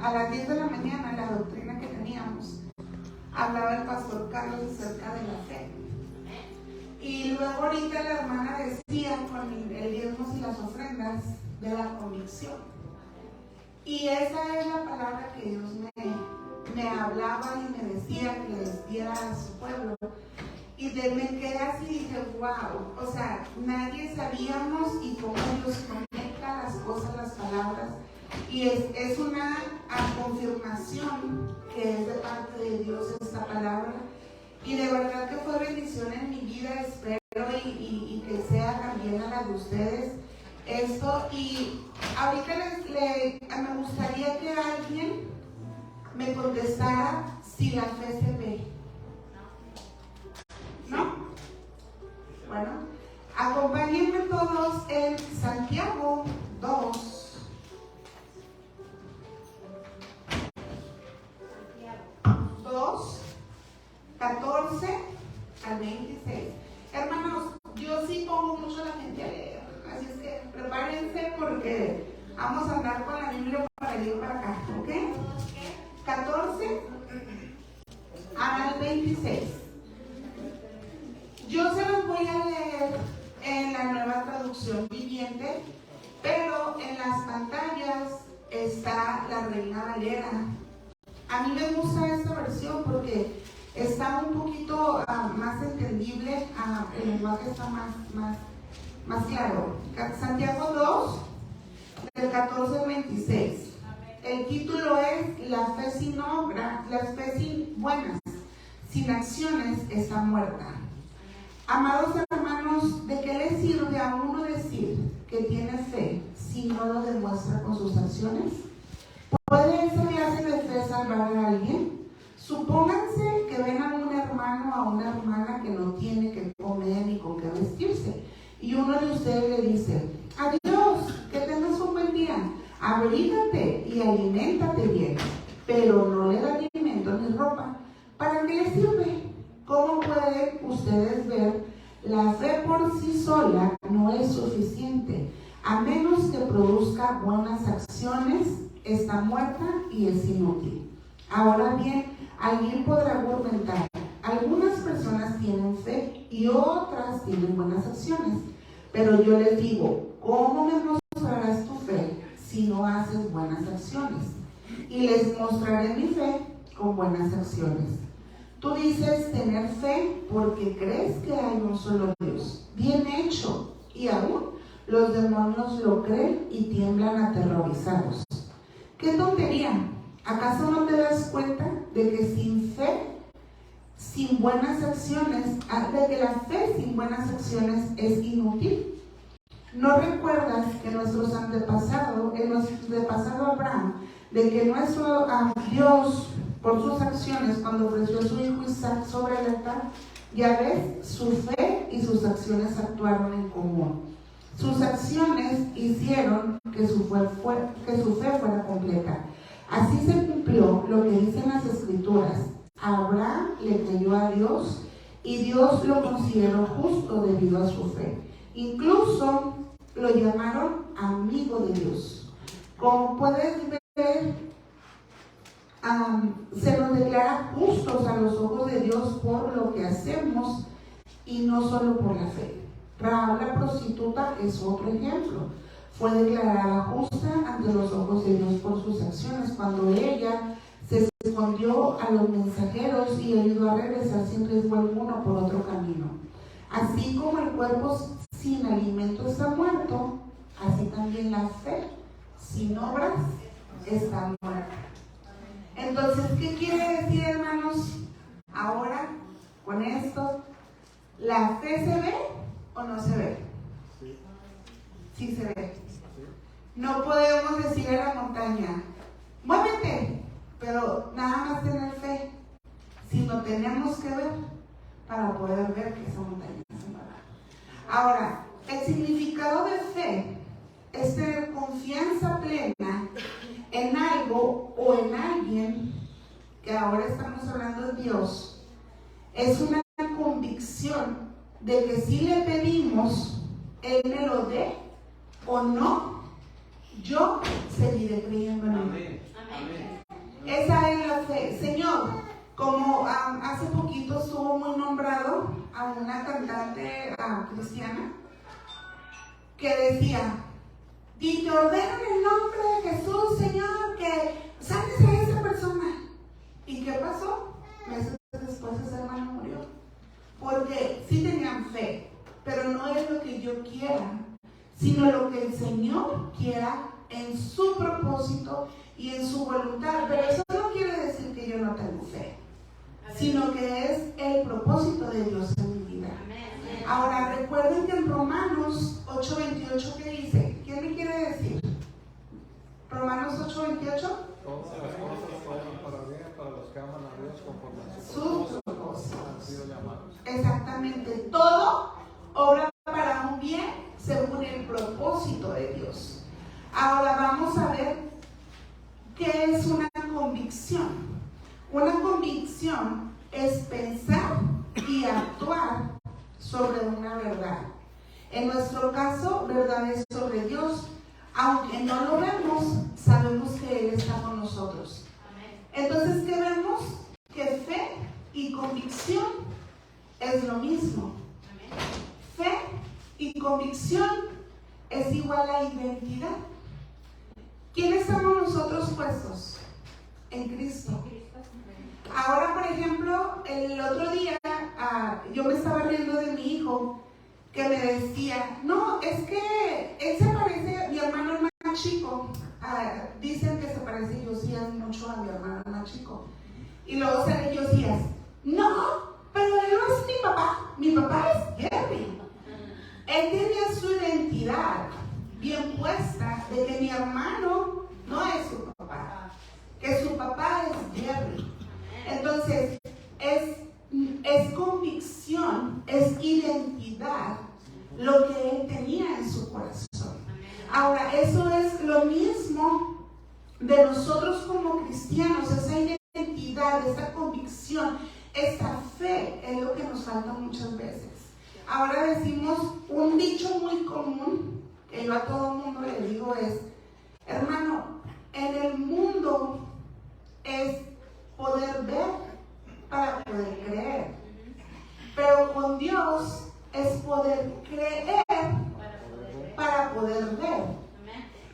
a las 10 de la mañana, la doctrina que teníamos, hablaba el pastor Carlos acerca de la fe. Y luego ahorita la hermana decía con el diezmos y las ofrendas de la convicción. Y esa es la palabra que Dios me hablaba y me decía que les diera a su pueblo. Y me quedé así y dije, wow, o sea, nadie sabíamos y cómo Dios conecta las cosas, las palabras. Y es una confirmación que es de parte de Dios esta palabra. Y de verdad que fue bendición en mi vida, espero y que sea también a la de ustedes esto. Y ahorita me gustaría que alguien me contestara si la fe se ve. ¿No? Bueno, acompáñenme todos en Santiago 2. 14 al 26. Hermanos, yo sí pongo mucho a la gente a leer, así es que prepárense porque vamos a andar con la Biblia para ir para acá, ¿ok? 14 al 26. Yo se los voy a leer en la Nueva Traducción Viviente, pero en las pantallas está la Reina Valera. A mí me gusta esta versión porque está un poquito más entendible, el lenguaje está más claro. Santiago 2, del 14 al 26. El título es La fe sin obra, la fe sin buenas, sin acciones está muerta. Amados hermanos, ¿de qué le sirve a uno decir que tiene fe si no lo demuestra con sus acciones? ¿Puede esa clase de fe salvar a alguien? Supónganse que ven a un hermano o a una hermana que no tiene que comer ni con qué vestirse. Y uno de ustedes le dice, adiós, que tengas un buen día, abrígate y aliméntate bien. Pero no le da alimento ni ropa. ¿Para qué le sirve? ¿Cómo pueden ustedes ver? La fe por sí sola no es suficiente. A menos que produzca buenas acciones, está muerta y es inútil. Ahora bien, alguien podrá argumentar, algunas personas tienen fe y otras tienen buenas acciones. Pero yo les digo, ¿cómo me mostrarás tu fe si no haces buenas acciones? Y les mostraré mi fe con buenas acciones. Tú dices tener fe porque crees que hay un solo Dios. Bien hecho. Y aún los demonios lo creen y tiemblan aterrorizados. ¡Qué tontería! ¿Acaso no te das cuenta de que sin fe, sin buenas acciones, de que la fe sin buenas acciones es inútil? ¿No recuerdas que nuestros antepasados, el antepasado Abraham, de que nuestro Dios, por sus acciones, cuando ofreció a su hijo Isaac sobre el altar, ya ves, su fe y sus acciones actuaron en común? Sus acciones hicieron que su fe fuera completa. Así se cumplió lo que dicen las Escrituras. Abraham le creyó a Dios y Dios lo consideró justo debido a su fe. Incluso lo llamaron amigo de Dios. Como puedes ver, se nos declara justos a los ojos de Dios por lo que hacemos y no solo por la fe. Rahab la prostituta es otro ejemplo. Fue declarada justa ante los ojos de Dios por sus acciones cuando ella se escondió a los mensajeros y ayudó a regresar sin riesgo alguno por otro camino. Así como el cuerpo sin alimento está muerto, así también la fe sin obras está muerta. Entonces, ¿qué quiere decir, hermanos? Ahora, con esto, ¿la fe se ve o no se ve? Sí se ve. No podemos decir a la montaña, muévete, pero nada más tener fe, sino tenemos que ver para poder ver que esa montaña se mueva. Ahora, el significado de fe es tener confianza plena en algo o en alguien, que ahora estamos hablando de Dios. Es una convicción de que si le pedimos, Él me lo dé o no, yo seguiré creyendo en Él. Como hace poquito estuvo muy nombrado a una cantante cristiana que decía, y te ordeno en el nombre de Jesús, Señor, que sanes a esa persona. ¿Y qué pasó? Meses después ese hermano murió. Porque sí tenían fe, pero no es lo que yo quiera, sino lo que el Señor quiera en su propósito y en su voluntad. Pero eso no quiere decir que yo no tengo fe, sino que es el propósito de Dios en mi vida. Ahora, recuerden que en Romanos 8:28, ¿qué dice? ¿Quién me quiere decir? Romanos 8:28. Todas las cosas obran para bien para los que aman a Dios conforme a sus propósitos han sido llamados. Exactamente, todo obra para un bien según el propósito de Dios. Ahora vamos a ver qué es una convicción. Una convicción es pensar y actuar sobre una verdad. En nuestro caso, verdad es sobre Dios. Aunque no lo vemos, sabemos que Él está con nosotros. Entonces, ¿qué vemos? Que fe y convicción es lo mismo. Fe y convicción es igual a identidad. ¿Quién estamos nosotros puestos? En Cristo. Ahora, por ejemplo, el otro día yo me estaba riendo de mi hijo que me decía, no, es que él se parece a mi hermano más chico. Dicen que se parece Josías mucho a mi hermano más chico. Y luego sale Josías, no, pero él no es mi papá es Jerry. Él tenía su identidad bien puesta de que mi hermano no es su papá, que su papá es Jerry. Entonces, es convicción, es identidad lo que él tenía en su corazón. Ahora, eso es lo mismo de nosotros como cristianos, esa identidad, esa convicción, esa fe es lo que nos falta muchas veces. Ahora decimos un dicho muy común, que yo a todo el mundo le digo es, hermano, en el mundo es poder ver para poder creer, pero con Dios es poder creer para poder ver.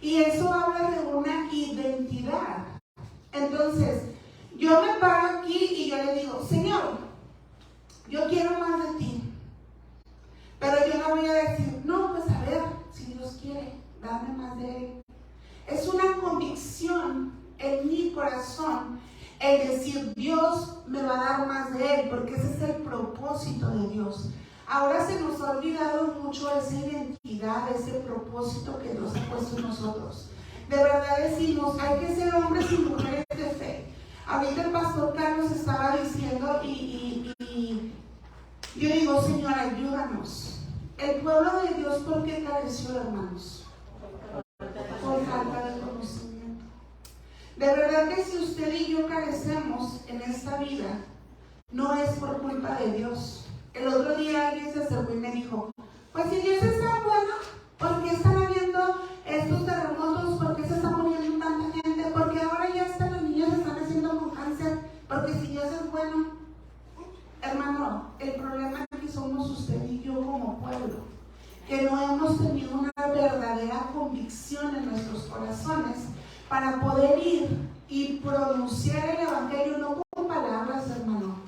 Y eso habla de una identidad. Entonces, yo me paro aquí y yo le digo, Señor, yo quiero más de ti. Pero yo no voy a decir, no, pues a ver, si Dios quiere, dame más de Él. Es una convicción en mi corazón el decir, Dios me va a dar más de Él, porque ese es el propósito de Dios. Ahora se nos ha olvidado mucho esa identidad, ese propósito que Dios ha puesto en nosotros. De verdad decimos, hay que ser hombres y mujeres de fe. Ahorita el pastor Carlos estaba diciendo y yo digo, Señor, ayúdanos. El pueblo de Dios, ¿por qué careció, hermanos? Por falta de conocimiento. De verdad que si usted y yo carecemos en esta vida, no es por culpa de Dios. El otro día alguien se acercó y me dijo, pues si Dios es tan bueno, ¿por qué están habiendo estos terremotos? ¿Por qué se está muriendo tanta gente? Porque ahora ya hasta los niños están haciendo con cáncer. Porque si Dios es bueno, hermano, el problema es que somos usted y yo como pueblo, que no hemos tenido una verdadera convicción en nuestros corazones para poder ir y pronunciar el evangelio, no con palabras, hermano.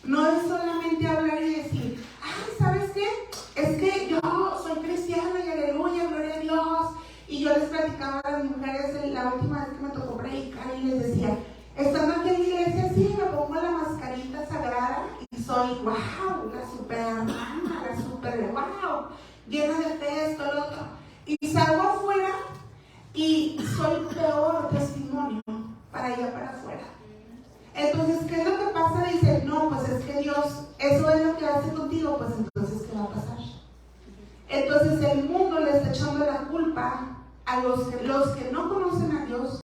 No es solamente hablar y decir, ay, ¿sabes qué? Es que yo soy cristiana y aleluya, gloria a Dios. Y yo les platicaba a las mujeres la última vez que me tocó predicar y les decía, estando aquí en la iglesia, sí, me pongo la mascarita sagrada y soy, wow, la super hermana, la super, wow, llena de fe, esto, lo otro. Y salgo afuera y soy peor testimonio para allá para afuera. Entonces, ¿qué es lo que pasa? Dice, no, pues es que Dios, eso es lo que hace contigo, pues entonces, ¿qué va a pasar? Entonces, el mundo le está echando la culpa a los que no conocen a Dios,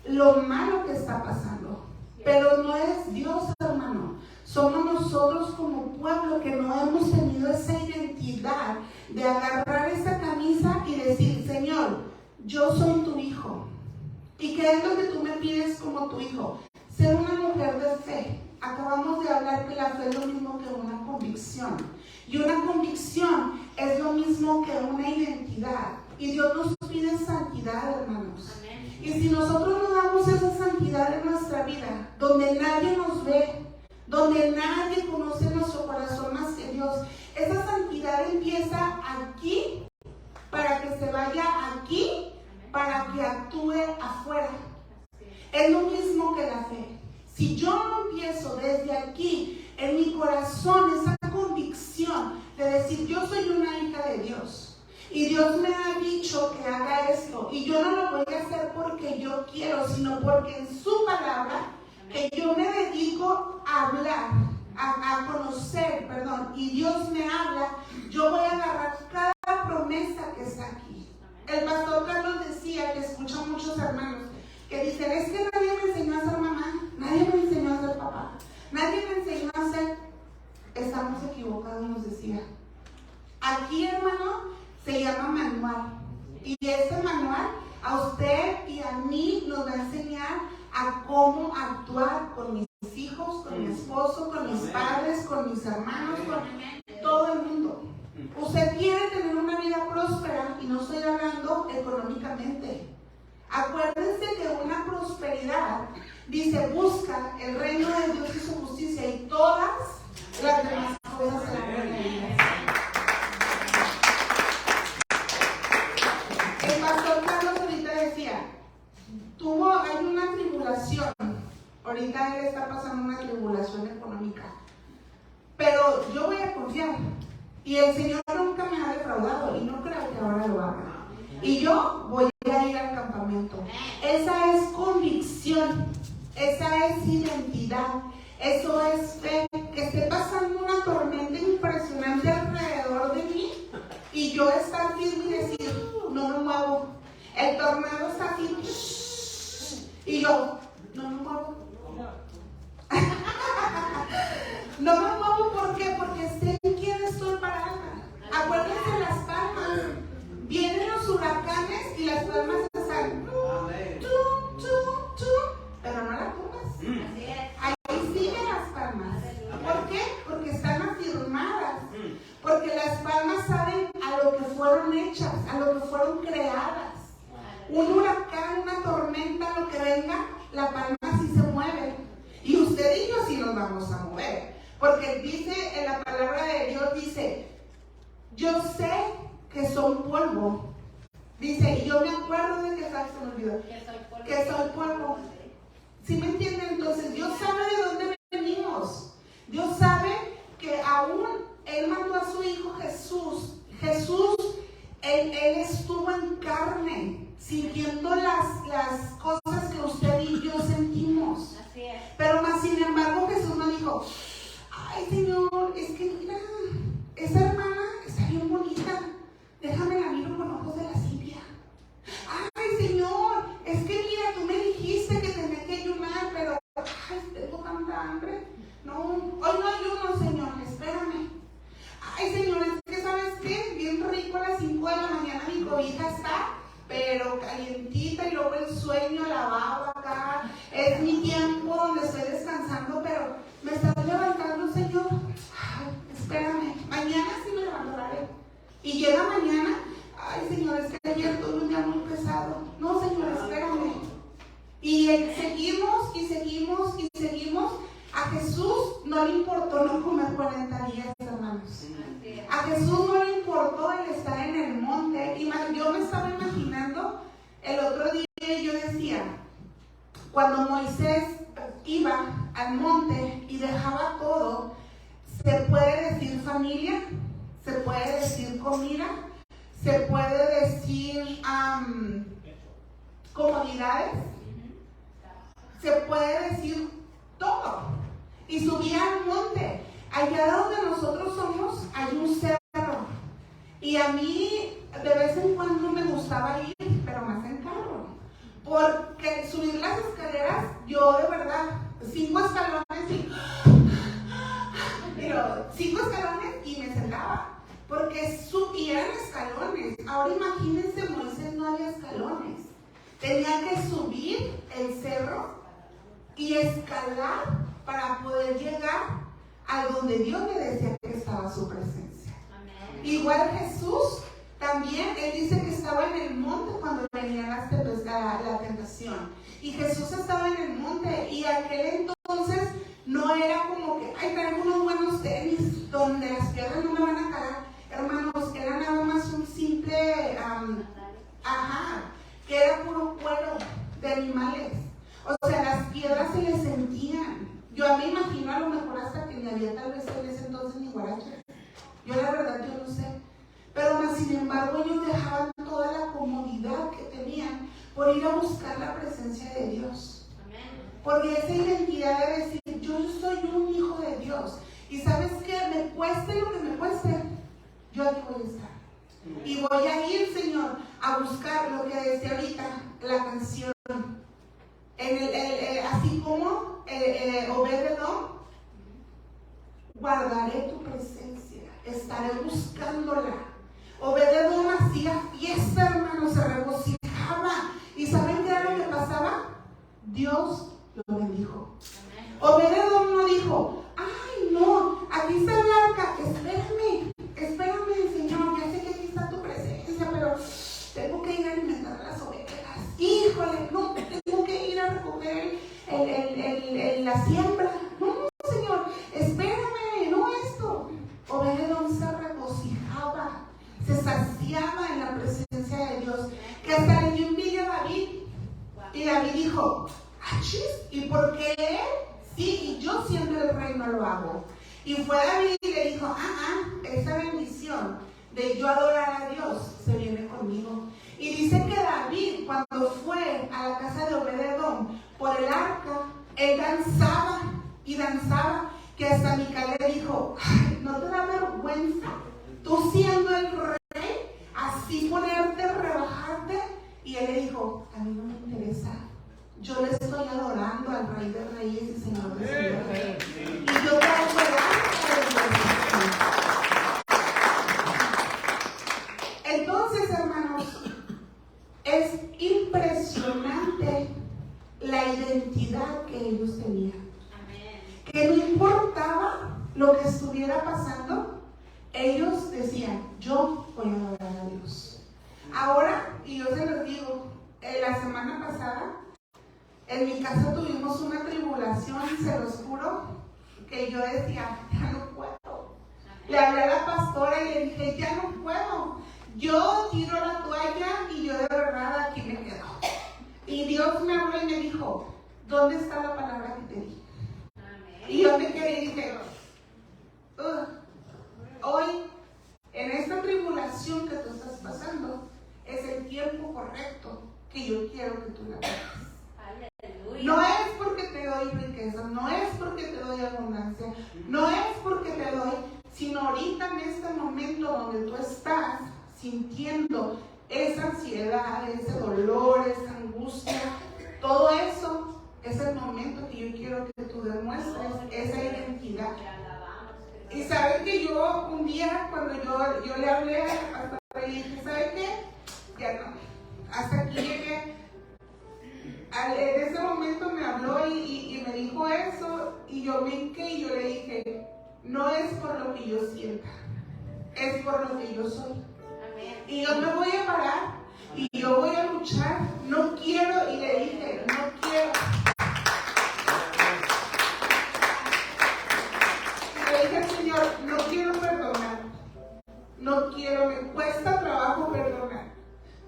lo malo que está pasando. Pero no es Dios, hermano. Somos nosotros como pueblo que no hemos tenido esa identidad de agarrar esa camisa y decir, Señor, yo soy tu hijo. ¿Y qué es lo que tú me pides como tu hijo? Ser una mujer de fe, acabamos de hablar que la fe es lo mismo que una convicción. Y una convicción es lo mismo que una identidad. Y Dios nos pide santidad, hermanos. Amén. Y si nosotros no damos esa santidad en nuestra vida, donde nadie nos ve, donde nadie conoce nuestro corazón más que Dios, esa santidad empieza aquí para que se vaya aquí, para que actúe afuera. Es lo mismo que la fe. Si yo no empiezo desde aquí, en mi corazón, esa convicción de decir, yo soy una hija de Dios, y Dios me ha dicho que haga esto, y yo no lo voy a hacer porque yo quiero, sino porque en su palabra, que yo me dedico a hablar, a conocer, y Dios me habla, yo voy a agarrar cada promesa que está aquí. El pastor Carlos decía, que escucha a muchos hermanos, que dicen, es que nadie me enseñó a ser mamá, nadie me enseñó a ser papá, nadie me enseñó a ser, estamos equivocados, nos decía. Aquí, hermano, se llama manual, y ese manual a usted y a mí nos va a enseñar a cómo actuar con mis hijos, con mi esposo, con mis padres, con mis hermanos, con todo el mundo. Usted quiere tener una vida próspera, y no estoy hablando económicamente. Acuérdense que una prosperidad dice, busca el reino de Dios y su justicia, y todas las demás cosas serán añadidas. El pastor Carlos ahorita decía, hay una tribulación, ahorita él está pasando una tribulación económica, pero yo voy a confiar, y el Señor nunca me ha defraudado, y no creo que ahora lo haga, y yo voy a ir al campamento. Esa es convicción, esa es identidad, eso es fe. Que esté pasando una tormenta impresionante alrededor de mí, y yo estar firme y decir, no me muevo. El tornado está aquí, y yo, no me muevo. No me muevo, ¿por qué? Porque sé quién estoy parada. Acuérdense de las palmas. Vienen los huracanes y las palmas están, pero no las tumbas. Ahí siguen las palmas. ¿Por qué? Porque están afirmadas. Porque las palmas saben a lo que fueron hechas, a lo que fueron creadas. Un huracán, una tormenta, lo que venga, la palma sí se mueve. Y usted y yo sí nos vamos a mover. Porque dice en la palabra de Dios, dice, yo sé que son polvo. Dice, y yo me acuerdo de que se me olvidó. Que soy polvo. ¿Sí me entienden? Entonces, Dios sabe de dónde venimos. Dios sabe que aún Él mandó a su Hijo Jesús. Él estuvo en carne, sintiendo las cosas que usted y yo sentimos. Así es. Pero más sin embargo, Jesús no dijo, ay Señor, es que mira, esa hermana está bien bonita, déjame la miro con ojos de lascivia. Ay Señor, es que mira, tú me dijiste que tenía que ayunar, pero ay, tengo tanta hambre. No, hoy no ayuno, Señor, espérame. Ay Señor, es que ¿sabes qué? Bien rico a las 5 de la mañana mi cobija está, pero calientita, y luego el sueño, la baba acá, es mi tiempo donde estoy descansando, pero me estás levantando, Señor. Ay, espérame, mañana sí me levantaré. Y llega mañana, ay Señor, es que ayer tuve un día muy pesado. No, Señor, espérame. Y seguimos. A Jesús no le importó no comer 40 días, hermanos. A Jesús no le importó el estar en el monte. Yo me estaba imaginando el otro día, y yo decía, cuando Moisés iba al monte y dejaba todo, se puede decir familia, se puede decir comida, se puede decir comodidades, se puede decir todo. Y subía al monte. Allá donde nosotros somos hay un cerro, y a mí de vez en cuando me gustaba ir, pero más en carro, porque subir las escaleras, yo de verdad, 5 escalones y me sentaba, porque subían escalones. Ahora imagínense, Moisés no había escalones, tenía que subir el cerro y escalar para poder llegar a donde Dios le decía que estaba su presencia. Amén. Igual Jesús también, él dice que estaba en el monte cuando venía la tentación. Y Jesús estaba en el monte y aquel entonces no era como que, ay, traigo unos buenos tenis donde las piedras no me van a caer. Hermanos, que era nada más un simple, que era puro cuero de animales. O sea, las piedras se les sentían. Yo me imagino a lo mejor hasta que ni había tal vez en ese entonces ni guaraches. Yo la verdad, yo no sé. Pero más sin embargo ellos dejaban toda la comodidad que tenían por ir a buscar la presencia de Dios. Amén. Porque esa identidad de decir, yo soy un hijo de Dios. Y sabes qué, me cueste lo que me cueste, yo aquí voy a estar. Y voy a ir, Señor, a buscar lo que decía ahorita la canción. Así como Obed-Edom, guardaré tu presencia, estaré buscándola. Obed-Edom hacía fiesta, hermano, se regocijaba. ¿Y saben qué era lo que pasaba? Dios lo bendijo. Obed-Edom no dijo, ay no, aquí está el arca, espérame, Señor, ya sé que aquí está tu presencia, pero tengo que ir a alimentar a las ovejas. Híjole, no, tengo que ir a recoger la siembra. No, Señor, espérame, no esto. Obed-Edom se regocijaba, se saciaba en la presencia de Dios, que hasta le dio envidia a David. Y David dijo, achis, ¿y por qué él? Sí, y yo siendo el rey no lo hago. Y fue David y le dijo, esa bendición de yo adorar a Dios se viene conmigo. Y dice que David, cuando fue a la casa de Obed-Edom por el arca, él danzaba y danzaba, que hasta Mical le dijo, ay, ¿no te da vergüenza tú siendo el rey así ponerte, rebajarte? Y él le dijo, a mí no me interesa, yo le estoy adorando al Rey de Reyes y Señor de Señores, y yo traigo el arca de Dios. Entonces, hermanos, es impresionante la identidad que ellos tenían. Que no importaba lo que estuviera pasando, ellos decían, yo voy a adorar a Dios. Ahora, y yo se los digo, la semana pasada, en mi casa tuvimos una tribulación, se los juro, que yo decía, ya no puedo. Le hablé a la pastora y le dije, ya no puedo. Yo tiro la toalla y yo de verdad aquí me quedo. Y Dios me habló y me dijo, ¿dónde está la palabra que te di? Y yo me quedé y dije, hoy, en esta tribulación que tú estás pasando, es el tiempo correcto que yo quiero que tú la veas. No es porque te doy riqueza, no es porque te doy abundancia, no es porque te doy, sino ahorita en este momento donde tú estás sintiendo esa ansiedad, ese dolor, esa angustia, todo eso. Es el momento que yo quiero que tú demuestres esa identidad. Y saben que yo un día cuando yo le hablé hasta le dije, ¿sabe qué? Ya no, hasta aquí llegué. En ese momento me habló y me dijo eso y yo me hinqué y yo le dije, no es por lo que yo sienta, es por lo que yo soy. Y yo me voy a parar y yo voy a luchar, no quiero, y le dije, no quiero. Señor, no quiero perdonar, no quiero, me cuesta trabajo perdonar,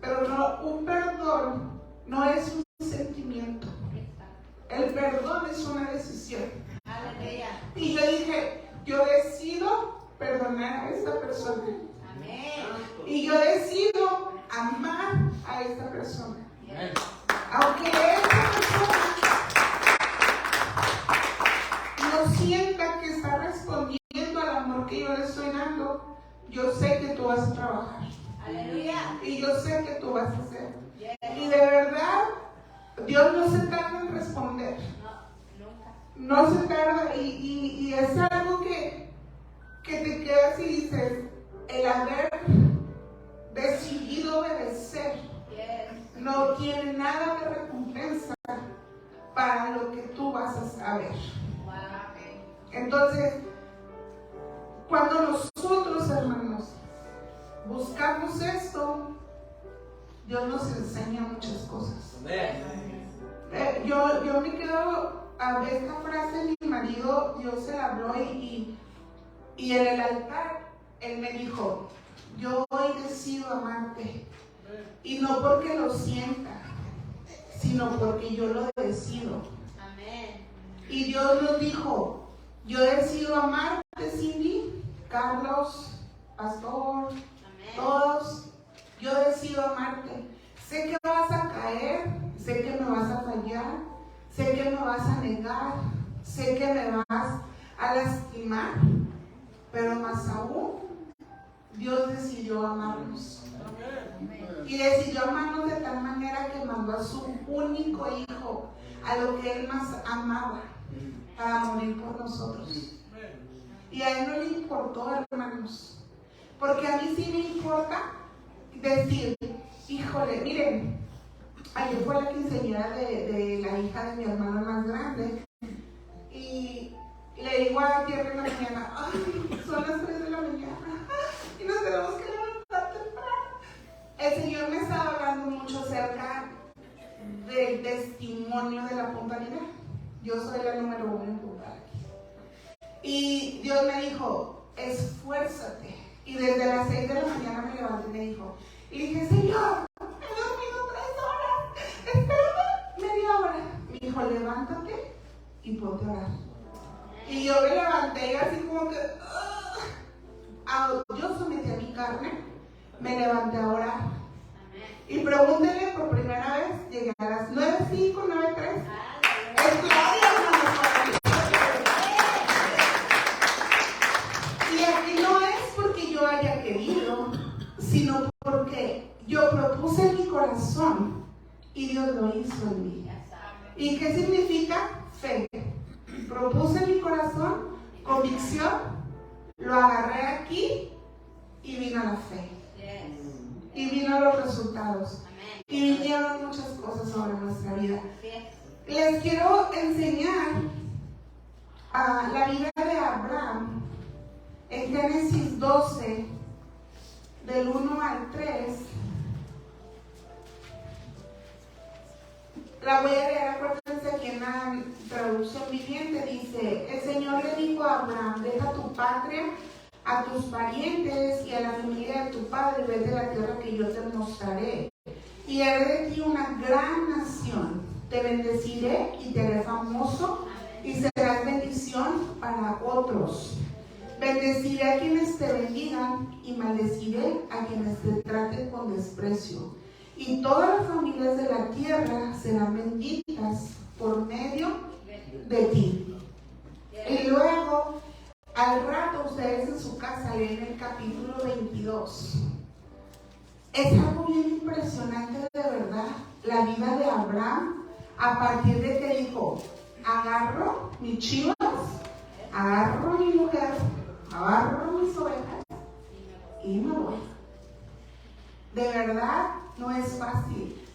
pero no, un perdón no es un sentimiento, el perdón es una decisión. Y yo dije, yo decido perdonar a esta persona. Y yo decido amar a esta persona. Aunque esta persona no sienta que está respondiendo al amor que yo le estoy dando, yo sé que tú vas a trabajar. Aleluya. Y yo sé que tú vas a hacer. Y de verdad, Dios no se tarda en responder. No se tarda. Y es algo que te quedas y dices, el haber decidido obedecer no tiene nada de recompensa para lo que tú vas a saber. Entonces, cuando nosotros, hermanos, buscamos esto, Dios nos enseña muchas cosas. Yo me quedo a ver esta frase. Mi marido, Dios se la habló y en el altar él me dijo: yo hoy decido amarte, y no porque lo sienta, sino porque yo lo decido. Amén. Y Dios nos dijo: yo decido amarte, Cindy, Carlos, Pastor, amén, todos. Yo decido amarte. Sé que vas a caer, sé que me vas a fallar, sé que me vas a negar, sé que me vas a lastimar, pero más aún, Dios decidió amarnos. Y decidió amarnos de tal manera que mandó a su único hijo, a lo que él más amaba, para morir por nosotros. Y a él no le importó, hermanos, porque a mí sí me importa decir: híjole, miren, ayer fue la quinceañera de la hija de mi hermano más grande, y le digo a Tierra en la mañana: ay, son las 3 de la mañana y nos tenemos que levantar temprano. El Señor me estaba hablando mucho acerca del testimonio de la puntualidad. Yo soy la número 1 en puntual aquí. Y Dios me dijo: esfuérzate. Y desde las 6 de la mañana me levanté y me dijo, y dije: Señor, he dormido 3 horas, espérame media hora. Me dijo: levántate y ponte a orar. Y yo me levanté y así como que yo sometí a mi carne, me levanté a orar. Y pregúntenle, por primera vez llegué a las 9:05, 9:03. Es gloria, hermanos, para mí. Y aquí no es porque yo haya querido, sino porque yo propuse en mi corazón y Dios lo hizo en mí. ¿Y qué significa fe? Propuse en mi corazón, convicción, lo agarré aquí y vino la fe. Y vino los resultados. Y vinieron muchas cosas sobre nuestra vida. Les quiero enseñar la vida de Abraham en Génesis 12, del 1 al 3. La voy a leer, acuérdense, aquí en la traducción viviente. Dice: el Señor le dijo a Abraham: deja tu patria, a tus parientes y a la familia de tu padre, y vete a la tierra que yo te mostraré. Y haré de ti una gran nación. Te bendeciré y te haré famoso, y serás bendición para otros. Bendeciré a quienes te bendigan y maldeciré a quienes te traten con desprecio. Y todas las familias de la tierra serán benditas por medio de ti. Y luego, al rato, ustedes en su casa leen el capítulo 22. Es algo bien impresionante, de verdad, la vida de Abraham, a partir de que dijo: agarro mis chivas, agarro mi mujer, agarro mis ovejas y me voy. De verdad, no es fácil.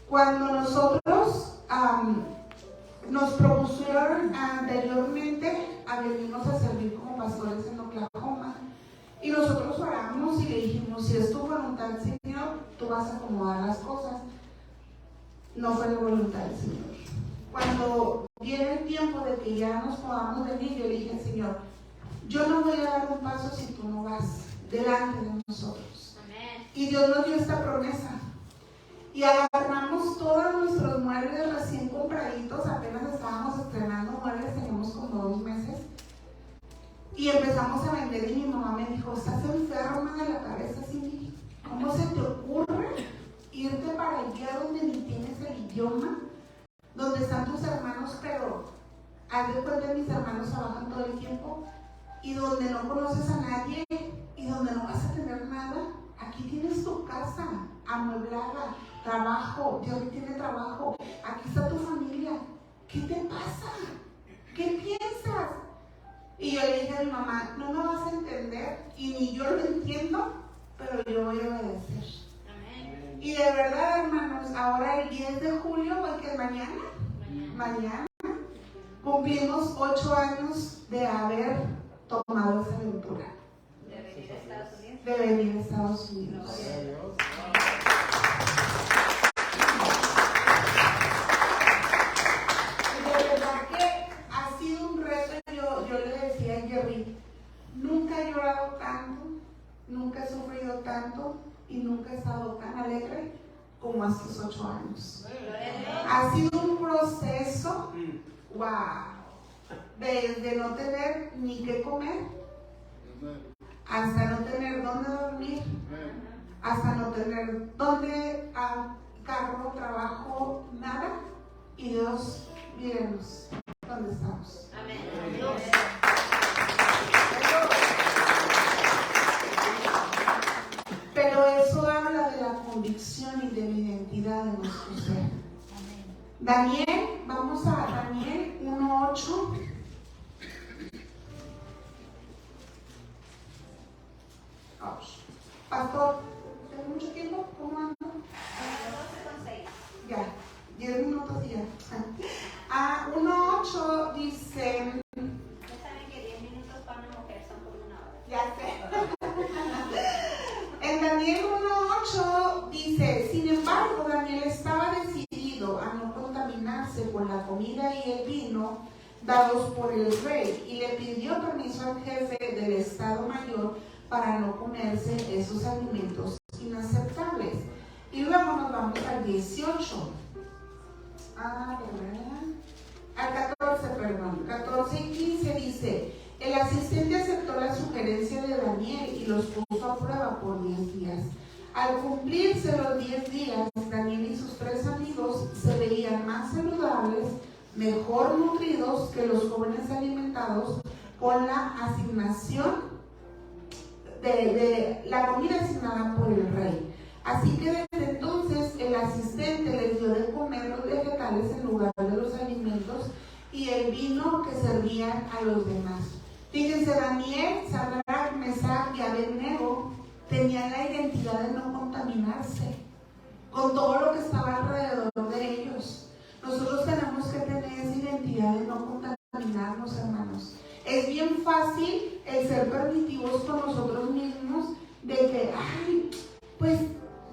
Cuando nosotros nos propusieron anteriormente a venirnos a servir como pastores en Oklahoma, y nosotros oramos y le dijimos: si es tu voluntad, Señor, tú vas a acomodar las cosas. No fue la voluntad del Señor. Cuando viene el tiempo de que ya nos podamos venir, yo le dije: Señor, yo no voy a dar un paso si tú no vas delante de nosotros. Amén. Y Dios nos dio esta promesa. Y agarramos todos nuestros muebles recién compraditos, apenas estábamos estrenando muebles, teníamos como 2 meses. Y empezamos a vender, y mi mamá me dijo: estás enferma de la cabeza, Cindy. ¿Cómo se te ocurre irte para allá donde ni tienes el idioma? Donde están tus hermanos, pero haz de cuenta, mis hermanos trabajan todo el tiempo, y donde no conoces a nadie, y donde no vas a tener nada. Aquí tienes tu casa amueblada, trabajo, Dios tiene trabajo, aquí está tu familia. ¿Qué te pasa? ¿Qué piensas? Y yo le dije a mi mamá: no me vas a entender, y ni yo lo entiendo, pero yo voy a obedecer. Amén. Y de verdad, hermanos, ahora el 10 de julio, porque es mañana, cumplimos 8 años de haber tomado esa aventura. De venir a Estados Unidos. De venir a Estados Unidos. Gloria a Dios. Y de verdad que ha sido un reto. Yo le decía a Jerry, nunca he llorado tanto, nunca he sufrido tanto y nunca he estado tan alegre como estos 8 años. Ha sido un proceso, wow, desde no tener ni qué comer, hasta no tener dónde dormir, hasta no tener dónde, carro, trabajo, nada. Y Dios, mírenos, ¿dónde estamos? Amén. Pero eso habla de la convicción y de la identidad de nuestro ser. Daniel, vamos a Daniel 1:8. Pastor, ¿tengo mucho tiempo? ¿Cómo ando? 12:6. Ya, 10 minutos y ya. 1:8 dice. Ya saben que 10 minutos para una mujer son como una hora. Ya sé. En Daniel 1:8 dice: sin embargo, Daniel estaba decidido a no contaminarse con la comida y el vino dados por el rey y le pidió permiso al jefe del Estado Mayor para no comerse esos alimentos inaceptables. Y luego nos vamos al 18. Al 14, perdón. 14 y 15 dice: el asistente aceptó la sugerencia de Daniel y los puso a prueba por 10 días. Al cumplirse los 10 días, Daniel y sus 3 amigos se veían más saludables, mejor nutridos que los jóvenes alimentados con la asignación de la comida asignada por el rey. Así que desde entonces el asistente les dio de comer los vegetales en lugar de los alimentos y el vino que servían a los demás. Fíjense, Daniel, Sadrach, Mesach y Abednego tenían la identidad de no contaminarse con todo lo que estaba alrededor de ellos. Nosotros tenemos que tener esa identidad de no contaminarnos, hermanos. Es bien fácil el ser permitivos con nosotros mismos, de que, ay, pues,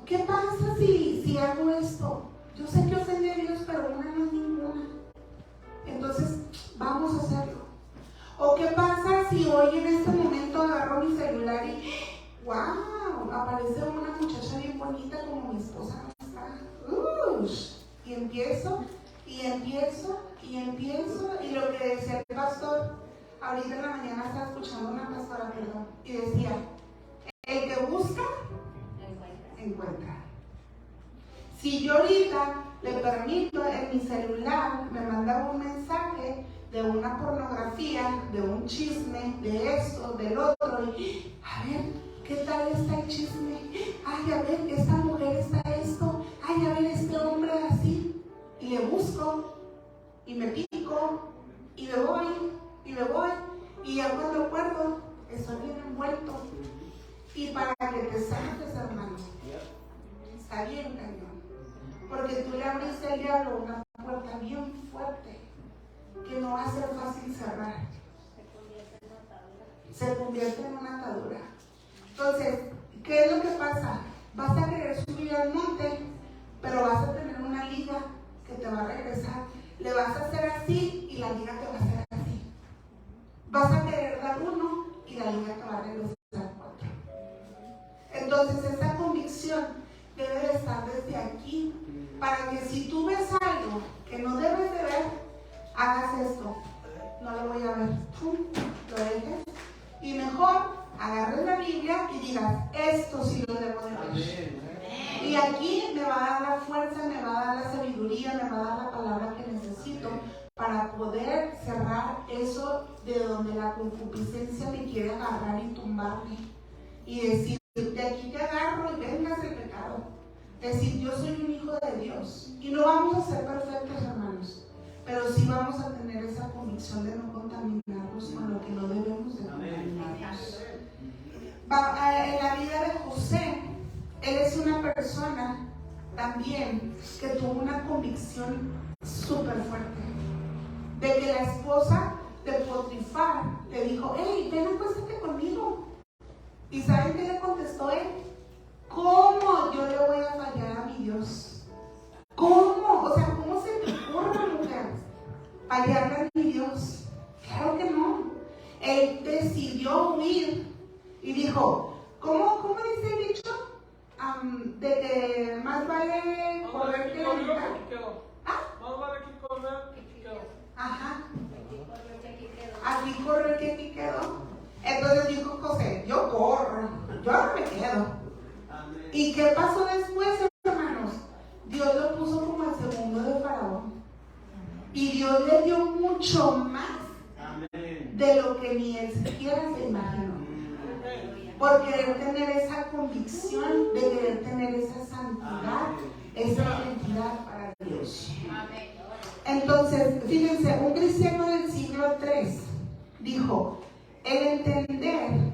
¿qué pasa si hago esto? Yo sé que ofende a Dios, pero una no es ninguna. Entonces, vamos a hacerlo. ¿O qué pasa si hoy en este momento agarro mi celular y, wow, aparece una muchacha bien bonita como mi esposa no está? Y empiezo, y lo que decía el pastor, ahorita en la mañana estaba escuchando una pastora, perdón, y decía: el que busca, encuentra. Si yo ahorita le permito en mi celular, me manda un mensaje de una pornografía, de un chisme, de esto, del otro, y a ver, ¿qué tal está el chisme? Ay, a ver, esta mujer está esto, ay, a ver, este hombre así, y le busco, y me pico, y me voy, y ya cuando acuerdo, estoy bien envuelto. Y para que te salves, hermano, está bien cañón, porque tú le abriste al diablo una puerta bien fuerte que no va a ser fácil cerrar. Se convierte en una atadura. Entonces, ¿qué es lo que pasa? Vas a querer subir al monte, pero vas a tener una liga que te va a regresar. Le vas a hacer así y la liga te va a hacer así. Vas a querer dar uno y la liga te va a regresar 4. Entonces, esta convicción debe de estar desde aquí, para que si tú ves algo que no debes de ver, hagas esto: no lo voy a ver, lo dejes, y mejor agarres la Biblia y digas: esto sí lo debo de ver. Y aquí me va a dar la fuerza, me va a dar la sabiduría, me va a dar la palabra que necesito para poder cerrar eso de donde la concupiscencia me quiere agarrar y tumbarme, y decir: de aquí te agarro y vengas el pecado. Decir: yo soy un hijo de Dios. Y no vamos a ser perfectos, hermanos, pero sí vamos a tener esa convicción de no contaminarnos con lo que no debemos de contaminarnos. En la vida de José, él es una persona también que tuvo una convicción súper fuerte de que la esposa de Potifar le dijo, hey, ven, acuéstate conmigo. ¿Y saben qué le contestó él? ¿Cómo yo le voy a fallar a mi Dios? ¿Cómo? O sea, ¿cómo se te ocurre, mujer, fallarle a mi Dios? Claro que no. Él decidió huir y dijo, ¿cómo dice el dicho? De que más vale correr que lamentar. ¿Ah? Más vale aquí correr que quedó. Ajá. Aquí corre que aquí quedó. Aquí corre que aquí quedó. Entonces dijo José, yo corro, yo no me quedo. ¿Y qué pasó después, hermanos? Dios lo puso como el segundo de Faraón. Y Dios le dio mucho más de lo que ni él siquiera se imaginó. Por querer tener esa convicción, de querer tener esa santidad, esa identidad para Dios. Entonces, fíjense, un cristiano del siglo III dijo, el entender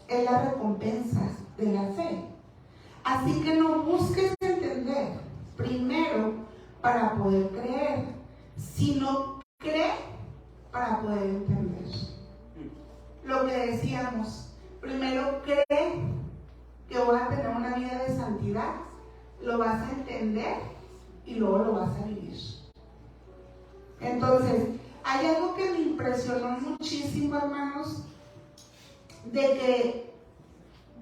es la recompensa de la fe. Así que no busques entender primero para poder creer, sino cree para poder entender. Lo que decíamos, primero cree que vas a tener una vida de santidad, lo vas a entender y luego lo vas a vivir. Entonces, hay algo que me impresionó muchísimo, hermanos, de que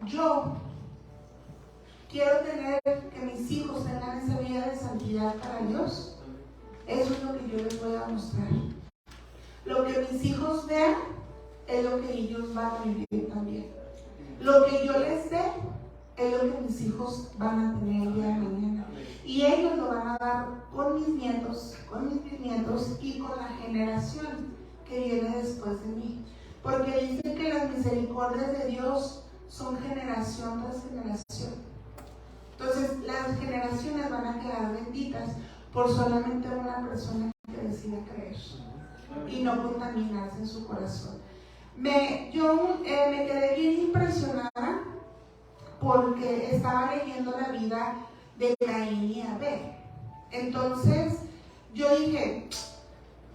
yo quiero tener, que mis hijos tengan esa vida de santidad para Dios. Eso es lo que yo les voy a mostrar. Lo que mis hijos vean es lo que ellos van a vivir también. Lo que yo les dé es lo que mis hijos van a tener el día de mañana. Y ellos lo van a dar con mis nietos, con mis bisnietos y con la generación que viene después de mí. Porque dice que las misericordias de Dios son generación tras generación. Entonces las generaciones van a quedar benditas por solamente una persona que decida creer y no contaminarse en su corazón. Yo me quedé bien impresionada porque estaba leyendo la vida de Caín y Abel. Entonces yo dije,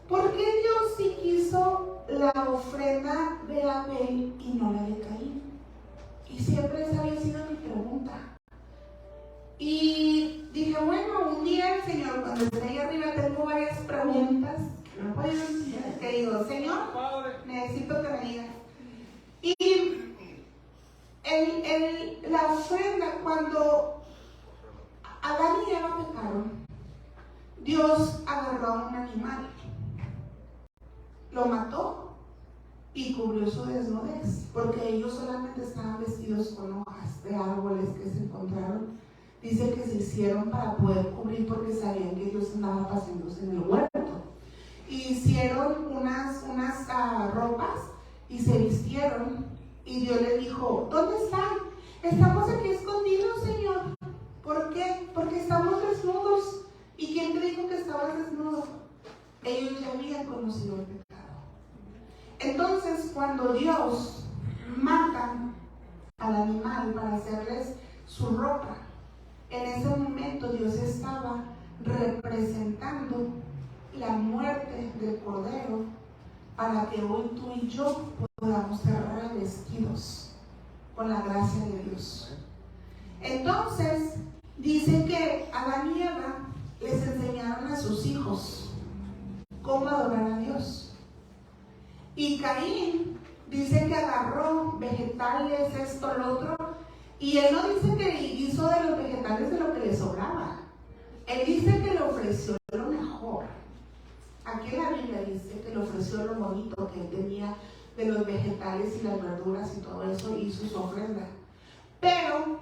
¿por qué Dios sí quiso la ofrenda de Abel y no la de Caín? Y siempre esa había sido mi pregunta. Y dije, bueno, un día el Señor, cuando esté ahí arriba, tengo varias preguntas que no puedo decir. Te digo, Señor, necesito que me digas. Y la ofrenda, cuando Adán y Eva pecaron, Dios agarró a un animal, lo mató y cubrió su desnudez, porque ellos solamente estaban vestidos con hojas de árboles que se encontraron. Dice que se hicieron para poder cubrir porque sabían que Dios andaba paseándose en el huerto. Y hicieron unas ropas y se vistieron. Y Dios les dijo, ¿dónde están? Estamos aquí escondidos, Señor. ¿Por qué? Porque estamos desnudos. ¿Y quién te dijo que estabas desnudo? Ellos ya habían conocido el pecado. Entonces, cuando Dios mata al animal para hacerles su ropa, en ese momento Dios estaba representando la muerte del Cordero para que hoy tú y yo podamos ser revestidos con la gracia de Dios. Entonces, dice que Adán y Eva les enseñaron a sus hijos cómo adorar a Dios. Y Caín dice que agarró vegetales, esto, lo otro, y él no dice que hizo de los vegetales de lo que le sobraba. Él dice que le ofreció lo mejor. Aquí en la Biblia dice que le ofreció lo bonito que él tenía de los vegetales y las verduras y todo eso, y hizo su ofrenda. Pero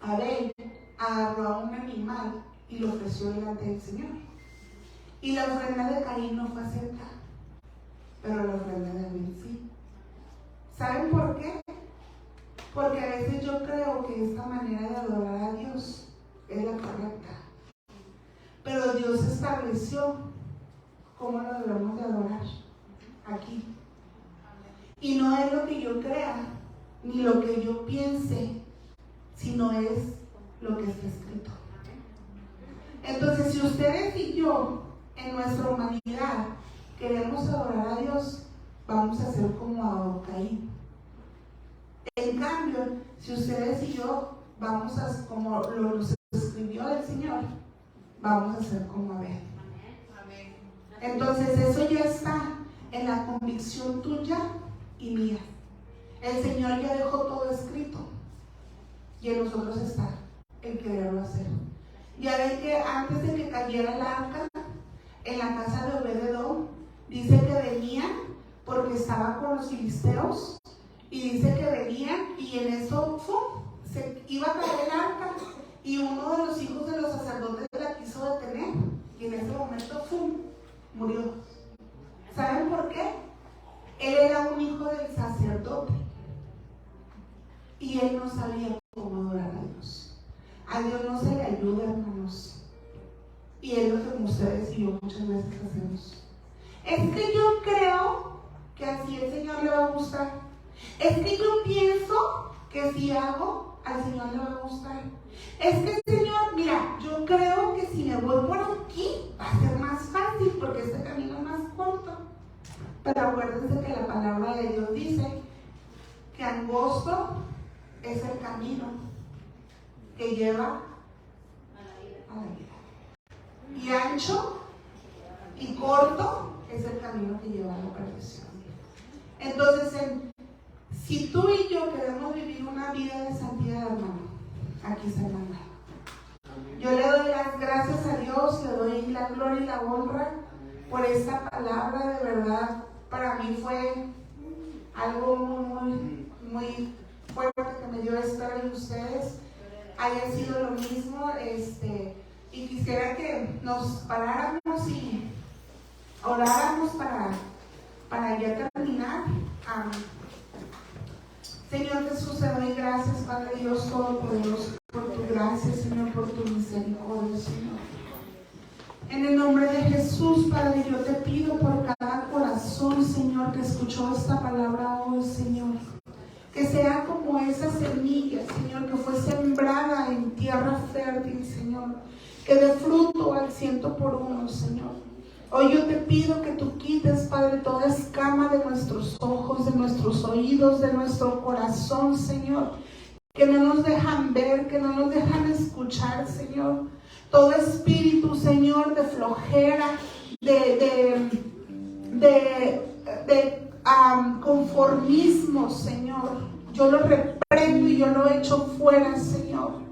Abel agarró a un animal y lo ofreció delante del Señor. Y la ofrenda de Caín no fue aceptada, pero la ofrenda de Abel sí. ¿Saben por qué? Porque a veces yo creo que esta manera de adorar a Dios es la correcta. Pero Dios estableció cómo lo debemos de adorar aquí. Y no es lo que yo crea, ni lo que yo piense, sino es lo que está escrito. Entonces, si ustedes y yo, en nuestra humanidad, queremos adorar a Dios, vamos a ser como Caín. En cambio, si ustedes y yo vamos a, como lo escribió el Señor, vamos a ser como Abel. Entonces eso ya está en la convicción tuya y mía. El Señor ya dejó todo escrito y en nosotros está el quererlo hacer. Ya ven que antes de que cayera el arca en la casa de Obed-edom, dice que venían porque estaba con los filisteos, y dice que venían y en eso se iba a caer el arca y uno de los hijos de los sacerdotes la quiso detener y en ese momento murió. ¿Saben por qué? Él era un hijo del sacerdote y él no sabía cómo adorar a Dios. A Dios no se le ayuda, hermanos, y es lo que ustedes y yo muchas veces hacemos. Es que yo creo que así el Señor le va a gustar. Es que yo pienso que si hago, al Señor le va a gustar. Es que Señor, mira, yo creo que si me voy por aquí va a ser más fácil porque este camino es más corto. Pero acuérdense que la palabra de Dios dice que angosto es el camino que lleva a la vida. Y ancho y corto es el camino que lleva a la perfección. Entonces, si tú y yo queremos vivir una vida de santidad, hermano, aquí se manda. Yo le doy las gracias a Dios, le doy la gloria y la honra por esta palabra. De verdad, para mí fue algo muy fuerte que me dio estar en ustedes. Haya sido lo mismo, y quisiera que nos paráramos y oráramos para ya terminar. Señor Jesús, te doy gracias, Padre Dios Todopoderoso, por tu gracia, Señor, por tu misericordia, Señor. En el nombre de Jesús, Padre, yo te pido por cada corazón, Señor, que escuchó esta palabra hoy, Señor. Que sea como esa semilla, Señor, que fue sembrada en tierra fértil, Señor. Que dé fruto al 100%, Señor. Hoy yo te pido que tú quites, Padre, toda escama de nuestros ojos, de nuestros oídos, de nuestro corazón, Señor. Que no nos dejan ver, que no nos dejan escuchar, Señor. Todo espíritu, Señor, de flojera, de conformismo, Señor. Yo lo reprendo y yo lo echo fuera, Señor.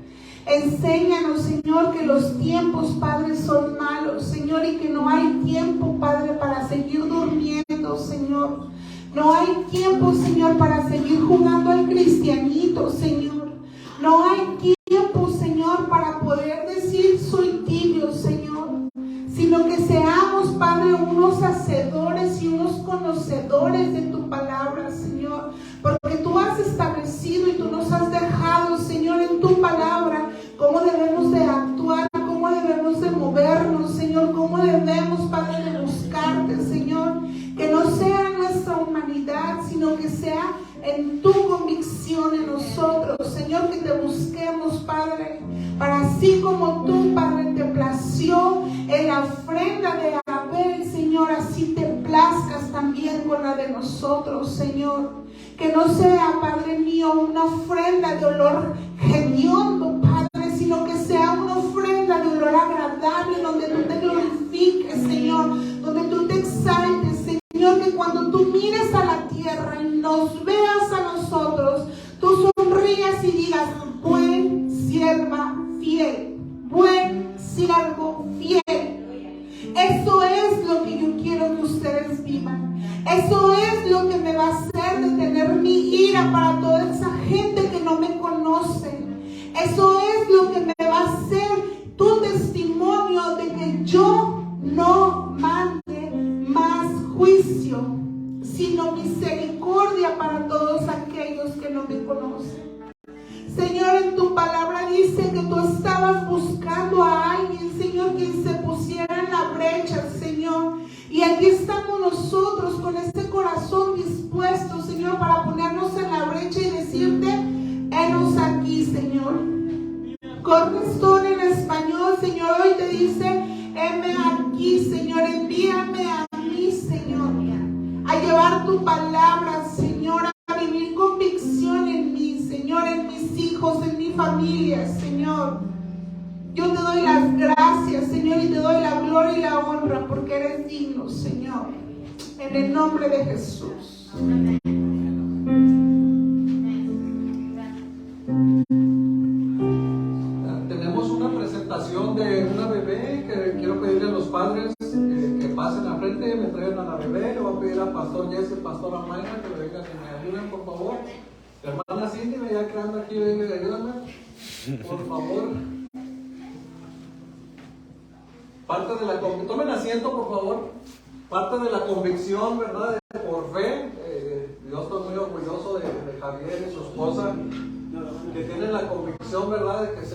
Enséñanos, Señor, que los tiempos, Padre, son malos, Señor, y que no hay tiempo, Padre, para seguir durmiendo, Señor. No hay tiempo, Señor, para seguir jugando al cristianito, Señor. No hay tiempo, Señor, para poder decir soy tibio, Señor. Sino que seamos, Padre, unos hacedores y unos conocedores de tu palabra, Señor. Porque tú has establecido y tú nos has dejado, Señor, en tu palabra, cómo debemos de actuar, cómo debemos de movernos, Señor, cómo debemos, Padre, de buscarte, Señor. Que no sea nuestra humanidad, sino que sea en tu convicción en nosotros, Señor, que te busquemos, Padre, para así como tú, Padre, te plació en la ofrenda de Abel, Señor, así te plazcas también con la de nosotros, Señor. Que no sea, Padre mío, una ofrenda de olor hediondo, Padre, sino que sea una ofrenda de olor agradable, donde tú te glorifiques, Señor, donde tú te exaltes, Señor, que cuando tú mires a la tierra y nos veas a nosotros, tú sonrías y digas, buen sierva fiel, buen siervo fiel. Eso es lo que yo quiero que ustedes vivan. Eso es lo que me va a hacer detener mi ira para toda esa gente que no me conoce. Eso es lo que me va a hacer tu testimonio de que yo no mande más juicio, sino misericordia para todos aquellos que no me conocen. Señor, en tu palabra dice que tú estabas buscando a alguien, Señor, quien se pusiera en la brecha, Señor. Y aquí estamos nosotros con este corazón dispuesto, Señor, para ponernos en la brecha y decirte, henos aquí, Señor. Cornerstone en español, Señor, hoy te dice, heme aquí, Señor, envíame a mí, Señor. proclamar tu palabra, Señor, a vivir convicción en mí, Señor, en mis hijos, en mi familia, Señor. Yo te doy las gracias, Señor, y te doy la gloria y la honra porque eres digno, Señor. En el nombre de Jesús. Amén. Tenemos una presentación de una bebé que quiero pedirle a los padres que pasen al frente, me traigan a la bebé. Le voy a pedir al pastor Jesse, pastor Mayra, que me vengan, que me ayuden, por favor. Hermana Cindy, ya que anda aquí, venga, ayúdame, por favor. Parte de la tomen asiento, por favor. Parte de la convicción, ¿verdad? Por fe. Yo estoy muy orgulloso de Javier y su esposa, que tienen la convicción, ¿verdad?, de que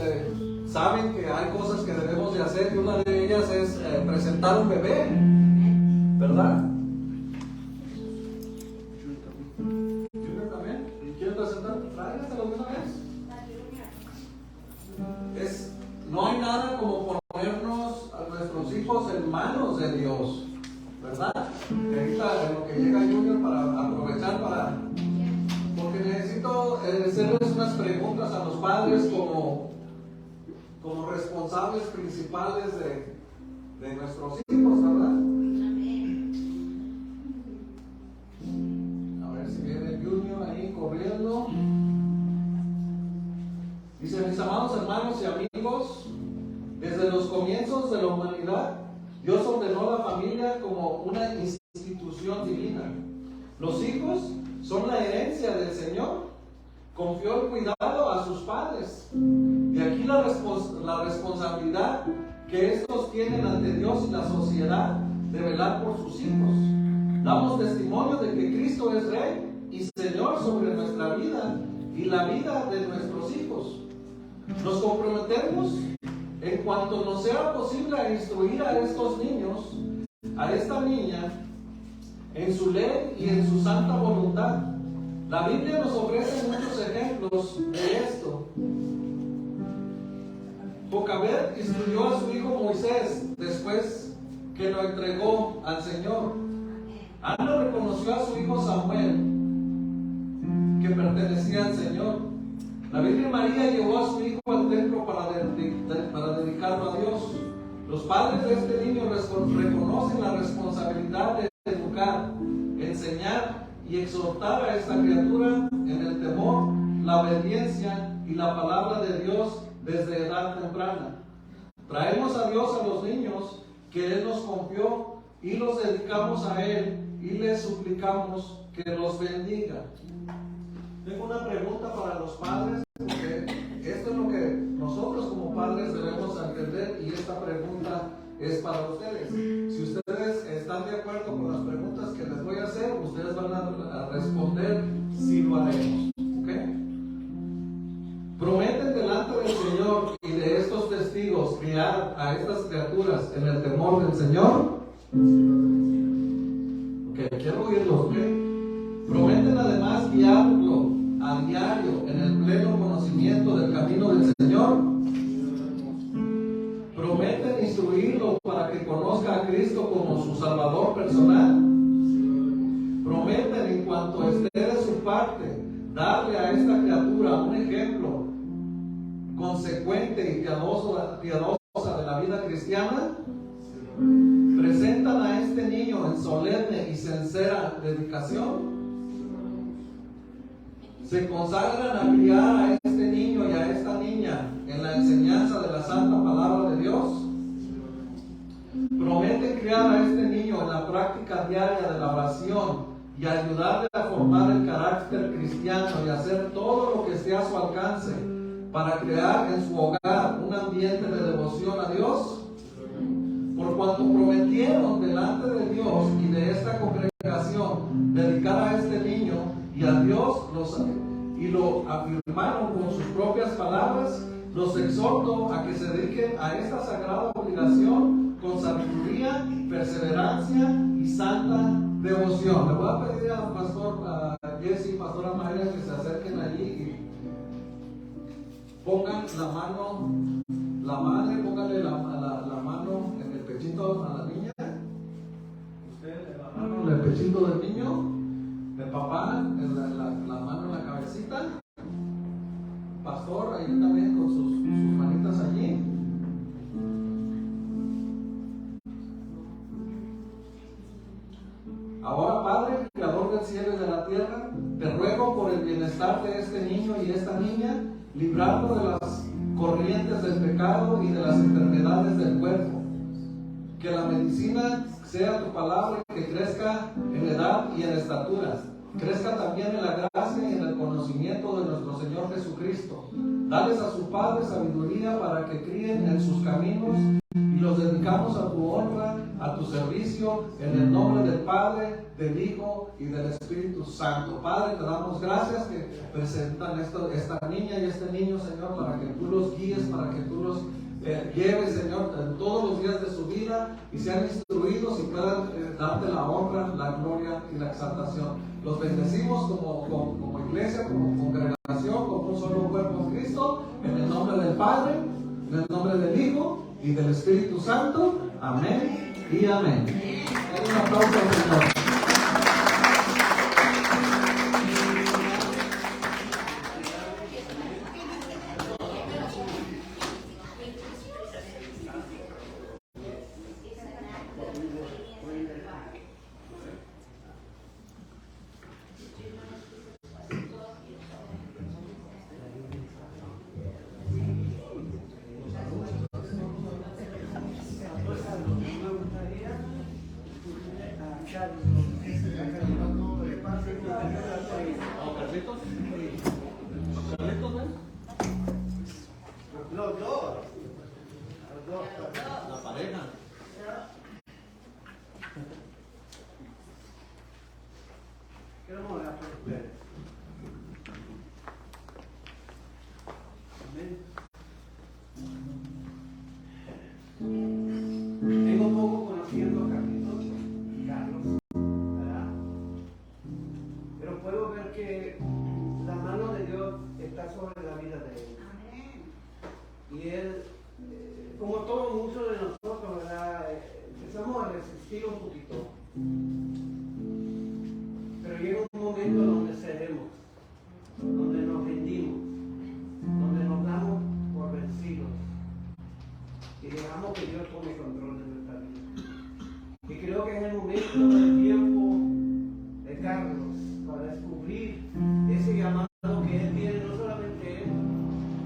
saben que hay cosas que debemos de hacer, y una de ellas es presentar un bebé, ¿verdad? Junior también. ¿Quieren presentar? Tráigaselo de una vez. No hay nada como ponernos a nuestros hijos en manos de Dios, ¿verdad? Y ahorita en lo que llega Junior, para aprovechar porque necesito hacerles unas preguntas a los padres como responsables principales de nuestros hijos, ¿verdad? A ver si viene Junior ahí corriendo. Dice: mis amados hermanos y amigos, desde los comienzos de la humanidad, Dios ordenó la familia como una institución divina. Los hijos son la herencia del Señor. Confió el cuidado a sus padres. De aquí la responsabilidad que estos tienen ante Dios y la sociedad de velar por sus hijos. Damos testimonio de que Cristo es Rey y Señor sobre nuestra vida y la vida de nuestros hijos. Nos comprometemos en cuanto nos sea posible a instruir a estos niños, a esta niña, en su ley y en su santa voluntad. La Biblia nos ofrece muchos ejemplos de esto. Jocabed instruyó a su hijo Moisés después que lo entregó al Señor. Ana reconoció a su hijo Samuel, que pertenecía al Señor. La Virgen María llevó a su hijo al templo para dedicarlo a Dios. Los padres de este niño reconocen la responsabilidad de educar, enseñar y exhortar a esta criatura en el temor, la obediencia y la palabra de Dios desde edad temprana. Traemos a Dios a los niños que Él nos confió y los dedicamos a Él y le suplicamos que los bendiga. Tengo una pregunta para los padres, porque esto es lo que nosotros como padres debemos entender, y esta pregunta es para ustedes. Si ustedes están de acuerdo con las preguntas que les voy a hacer, ustedes van a responder si lo haremos. ¿Okay? ¿Prometen delante del Señor y de estos testigos criar a estas criaturas en el temor del Señor? Ok, quiero oírlos. ¿Prometen además guiarlo a diario en el pleno conocimiento del camino del Señor? ¿Prometen instruirlo para que conozca a Cristo como su Salvador personal? ¿Prometen, en cuanto esté de su parte, darle a esta criatura un ejemplo consecuente y piadosa de la vida cristiana? ¿Presentan a este niño en solemne y sincera dedicación? ¿Se consagran a criar a este niño y a esta niña en la enseñanza de la santa palabra de Dios? ¿Prometen criar a este niño en la práctica diaria de la oración y ayudarle a formar el carácter cristiano y hacer todo lo que esté a su alcance para crear en su hogar un ambiente de devoción a Dios? Por cuanto prometieron delante de Dios y de esta congregación dedicar a este niño y a Dios y lo afirmaron con sus propias palabras, los exhorto a que se dediquen a esta sagrada obligación con sabiduría, perseverancia y santa devoción. Le voy a pedir al pastor Jesse y pastora Mayra que se acerquen allí y pongan la mano, la madre, póngale la mano en el pechito a la niña. Usted la mano en el pechito del niño El papá, la mano en la cabecita. Pastor, ahí también con sus manitas allí. Ahora, Padre, Creador del cielo y de la tierra, te ruego por el bienestar de este niño y esta niña, librarlo de las corrientes del pecado y de las enfermedades del cuerpo. Que la medicina sea tu palabra y que crezca en edad y en estatura. Crezca también en la gracia y en el conocimiento de nuestro Señor Jesucristo. Dales a su Padre sabiduría para que críen en sus caminos y los dedicamos a tu honra, a tu servicio, en el nombre del Padre, del Hijo y del Espíritu Santo. Padre, te damos gracias que presentan esta niña y este niño, Señor, para que tú los guíes, para que tú los lleves, Señor, en todos los días de su vida y sean instruidos y puedan darte la honra, la gloria y la exaltación. Los bendecimos como iglesia, como congregación, como un solo cuerpo en Cristo, en el nombre del Padre, en el nombre del Hijo y del Espíritu Santo. Amén y amén. Un aplauso al Señor. Tengo poco conociendo a Carlos, ¿verdad? Pero puedo ver que la mano de Dios está sobre la vida de él. Y él, como todos muchos de nosotros, ¿verdad? Empezamos a resistir un poquito. Pero llega un momento donde cedemos, donde nos rendimos, donde nos damos por vencidos. Y dejamos que Dios tome control de nuestra vida. Y creo que es el momento del tiempo de Carlos para descubrir ese llamado que él tiene, no solamente él,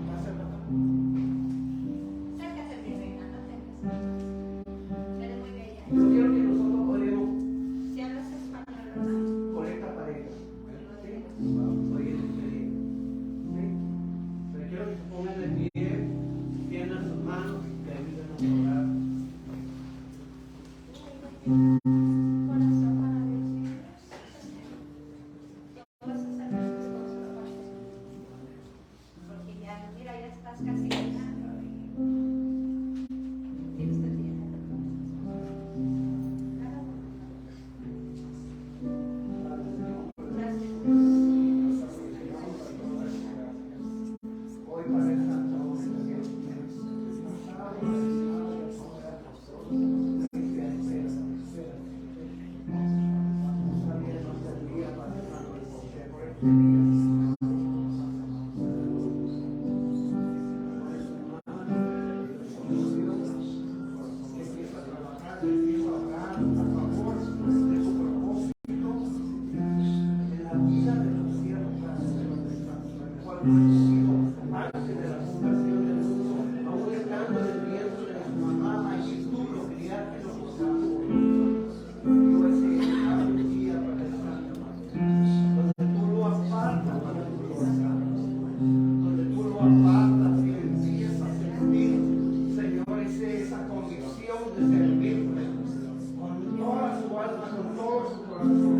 va a ser papá. Acércate, mi reina, no tengas. Eres muy bella. Yo quiero que nosotros oremos Si hablas español, ¿verdad? por esta pareja. ¿Sí? Hoy es este día. ¿Sí? Pero quiero que se pongan de pie, tiendan sus manos y ayúdenos a orar. Corazón para Dios. No vas a hacer las cosas, papá. Porque ya, mira, ya estás casi llegando. Tienes que tener Hoy para el Santo esa convicción de servirle con toda su alma, con todo su corazón.